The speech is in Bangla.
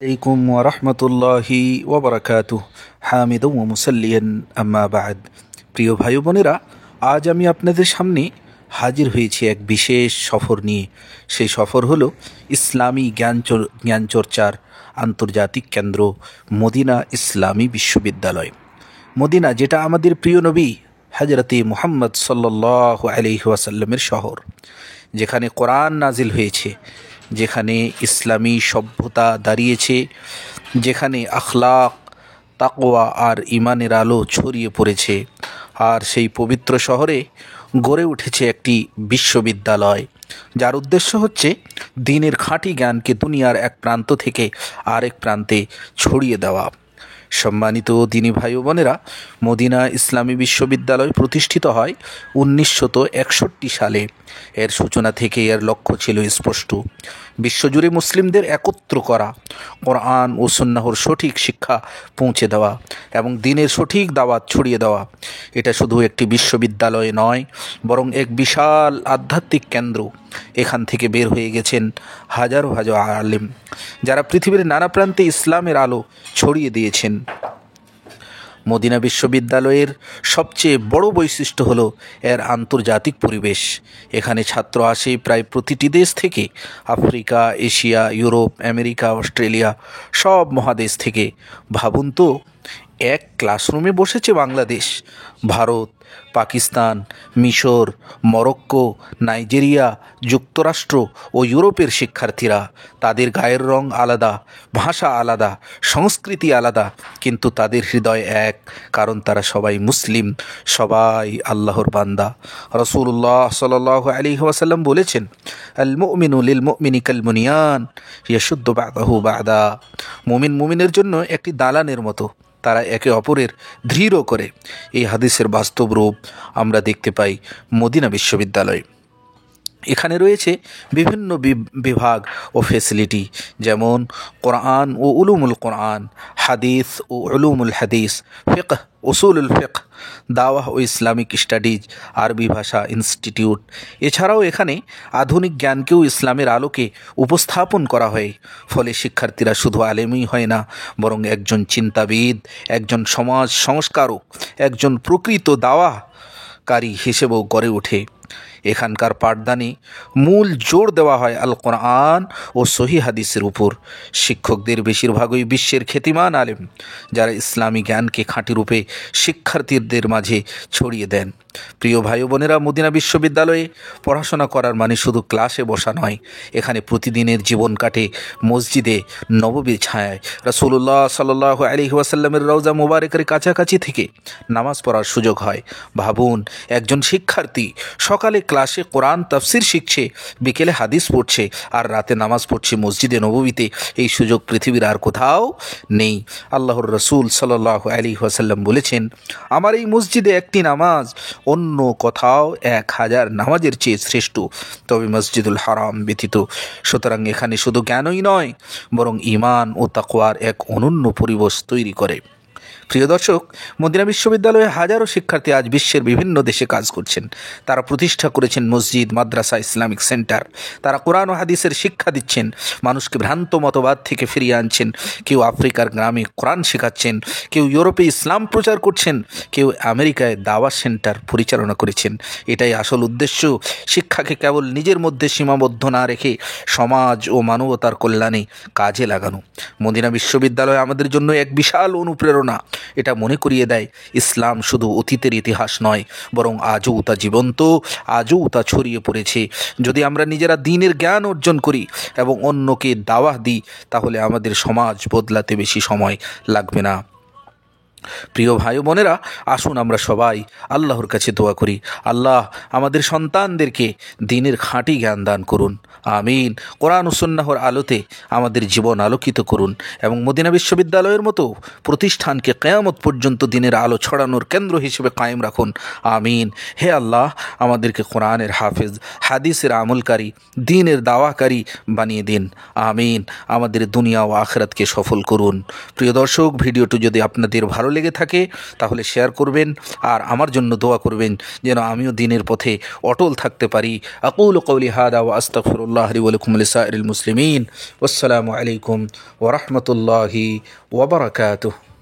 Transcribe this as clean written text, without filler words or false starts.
আলাইকুম ওয়া রাহমাতুল্লাহি ওয়া বারাকাতুহু হামিদুম ওয়া মুসাল্লিয়ান আম্মা বা'দ। প্রিয় ভাই বোনেরা, আজ আমি আপনাদের সামনে হাজির হয়েছি এক বিশেষ সফর নিয়ে। সেই সফর হলো ইসলামী জ্ঞানচর্চার আন্তর্জাতিক কেন্দ্র মদিনা ইসলামী বিশ্ববিদ্যালয়। মদিনা, যেটা আমাদের প্রিয় নবী হযরতে মুহাম্মদ সাল্লাল্লাহু আলাইহি ওয়াসাল্লামের শহর, যেখানে কোরআন নাজিল হয়েছে, যেখানে ইসলামী সভ্যতা দাঁড়িয়েছে, যেখানে আখলাক, তাকওয়া আর ইমানের আলো ছড়িয়ে পড়েছে। আর সেই পবিত্র শহরে গড়ে উঠেছে একটি বিশ্ববিদ্যালয়, যার উদ্দেশ্য হচ্ছে দ্বীনের খাঁটি জ্ঞানকে দুনিয়ার এক প্রান্ত থেকে আরেক প্রান্তে ছড়িয়ে দেওয়া। সম্মানিত দ্বীনী ভাই ও বোনেরা, মদিনা ইসলামী বিশ্ববিদ্যালয় প্রতিষ্ঠিত হয় 1961 সালে। এর সূচনা থেকে এর লক্ষ্য ছিল স্পষ্ট: বিশ্বজুড়ে মুসলিমদের একত্র করা, কোরআন ও সুন্নাহর সঠিক শিক্ষা পৌঁছে দেওয়া এবং দ্বীনের সঠিক দাওয়াত ছড়িয়ে দেওয়া। এটা শুধু একটি বিশ্ববিদ্যালয় নয়, বরং এক বিশাল আধ্যাত্মিক কেন্দ্র। এখান থেকে বের হয়ে গেছেন হাজারো হাজার আলেম, যারা পৃথিবীর নানা প্রান্তে ইসলামের আলো ছড়িয়ে দিয়েছেন। মদিনা বিশ্ববিদ্যালয়ের সবচেয়ে বড় বৈশিষ্ট্য হলো এর আন্তর্জাতিক পরিবেশ। এখানে ছাত্র আসে প্রায় প্রতিটি দেশ থেকে: Africa, Asia, Europe, America, Australia, সব মহাদেশ থেকে। ভাবুন তো, এক ক্লাসরুমে বসেছে বাংলাদেশ, ভারত, পাকিস্তান, মিশর, মরক্কো, নাইজেরিয়া, যুক্তরাষ্ট্র ও ইউরোপের শিক্ষার্থীরা। তাদের গায়ের রং আলাদা, ভাষা আলাদা, সংস্কৃতি আলাদা, কিন্তু তাদের হৃদয় এক, কারণ তারা সবাই মুসলিম, সবাই আল্লাহর বান্দা। রাসূলুল্লাহ সাল্লাল্লাহু আলাইহি ওয়াসাল্লাম বলেছেন, আল মুমিনু লিল মুমিনি কাল বুনিয়ান ইয়াশুদ্দু বা'দাহু বা'দা। মুমিনের জন্য একটি দালানের মতো, তারা একে অপরের দৃঢ় করে। এই হাদিসের বাস্তব রূপ আমরা দেখতে পাই মদিনা বিশ্ববিদ্যালয়ে। এখানে রয়েছে বিভিন্ন বিভাগ ও ফ্যাসিলিটি, যেমন কোরআন ও উলুমুল কোরআন, হাদিস ও উলুমুল হাদিস, ফিকহ, উসুলুল ফিকহ, দাওয়াহ ও ইসলামিক স্টাডিজ, আরবি ভাষা ইনস্টিটিউট। এছাড়াও এখানে আধুনিক জ্ঞানকেও ইসলামের আলোকে উপস্থাপন করা হয়। ফলে শিক্ষার্থীরা শুধু আলেমই হয় না, বরং একজন চিন্তাবিদ, একজন সমাজ সংস্কারক, একজন প্রকৃত দাওয়াকারী হিসেবেও গড়ে ওঠে। এখানকার পাঠদানে মূল জোর দেওয়া হয় আল কোরআন ও সহিহ হাদিসের উপর। শিক্ষকদের বেশিরভাগই বিশ্বের খ্যাতিমান আলেম, যারা ইসলামী জ্ঞানকে খাঁটি রূপে শিক্ষার্থীদের মাঝে ছড়িয়ে দেন। প্রিয় ভাই বোনেরা, মদিনা বিশ্ববিদ্যালয়ে পড়াশোনা করার মানে শুধু ক্লাসে বসা নয়। এখানে প্রতিদিনের জীবন কাটে মসজিদে নববীর ছায়ায়। রাসূলুল্লাহ সাল্লাল্লাহু আলাইহি ওয়াসাল্লামের রওজা মুবারকের কাছাকাছি থেকে নামাজ পড়ার সুযোগ হয়। ভাবুন, একজন শিক্ষার্থী সকালে ক্লাসে কোরআন তাফসির শিখছে, বিকেলে হাদিস পড়ছে, আর রাতে নামাজ পড়ছে মসজিদে নববীতে। এই সুযোগ পৃথিবীর আর কোথাও নেই। আল্লাহর রসুল সাল্লাল্লাহু আলাইহি ওয়াসাল্লাম বলেছেন, আমার এই মসজিদে একটি নামাজ অন্য কোথাও 1000 নামাজের চেয়ে শ্রেষ্ঠ, তবে মসজিদুল হারাম ব্যতীত। সুতরাং এখানে শুধু জ্ঞানই নয়, বরং ঈমান ও তাকওয়ার এক অনন্য পরিবেশ তৈরি করে। প্রিয় দর্শক, মদিনা বিশ্ববিদ্যালয়ে হাজারো শিক্ষার্থী আজ বিশ্বের বিভিন্ন দেশে কাজ করছেন। তারা প্রতিষ্ঠা করেছেন মসজিদ, মাদ্রাসা, ইসলামিক সেন্টার। তারা কোরআন ও হাদিসের শিক্ষা দিচ্ছেন, মানুষকে ভ্রান্ত মতবাদ থেকে ফিরিয়ে আনছেন। কেউ আফ্রিকার গ্রামে কোরআন শেখাচ্ছেন, কেউ ইউরোপে ইসলাম প্রচার করছেন, কেউ আমেরিকায় দাওয়া সেন্টার পরিচালনা করেছেন। এটাই আসল উদ্দেশ্য, শিক্ষাকে কেবল নিজের মধ্যে সীমাবদ্ধ না রেখে সমাজ ও মানবতার কল্যাণে কাজে লাগানো। মদিনা বিশ্ববিদ্যালয় আমাদের জন্য এক বিশাল অনুপ্রেরণা। এটা মনে করিয়ে দেয়, ইসলাম শুধু অতীতের ইতিহাস নয়, বরং আজও তা জীবন্ত, আজও তা ছড়িয়ে পড়েছে। যদি আমরা নিজেরা দ্বীনের জ্ঞান অর্জন করি এবং অন্যকে দাওয়াত দিই, তাহলে আমাদের সমাজ বদলাতে বেশি সময় লাগবে না। প্রিয় ভাই বোনেরা, আসুন আমরা সবাই আল্লাহর কাছে দোয়া করি, আল্লাহ আমাদের সন্তানদেরকে দ্বীনের খাঁটি জ্ঞান দান করুন। আমিন। কোরআন ও সুন্নাহর আলোতে আমাদের জীবন আলোকিত করুন এবং মদিনা বিশ্ববিদ্যালয়ের মতো প্রতিষ্ঠানকে কিয়ামত পর্যন্ত দ্বীনের আলো ছড়ানোর কেন্দ্র হিসেবে কায়েম রাখুন। আমিন। হে আল্লাহ, আমাদেরকে কোরআনের হাফেজ, হাদিসের আমলকারী, দ্বীনের দাওয়াকারী বানিয়ে দিন। আমিন। আমাদের দুনিয়া ও আখিরাতকে সফল করুন। প্রিয় দর্শক, ভিডিওটি যদি আপনাদের ভালো লেগে থাকে তাহলে শেয়ার করবেন আর আমার জন্য দোয়া করবেন, যেন আমিও দ্বীনের পথে অটল থাকতে পারি। আকুলু কওলি হাদা ওয়া আস্তাগফিরুল্লাহ আস্তাগফিরুল্লাহ লি ওয়া লাকুম ওয়া লিসাইরিল মুসলিমিন। ওয়াসসালামু আলাইকুম ওয়া রাহমাতুল্লাহি ওয়া বারাকাতুহু।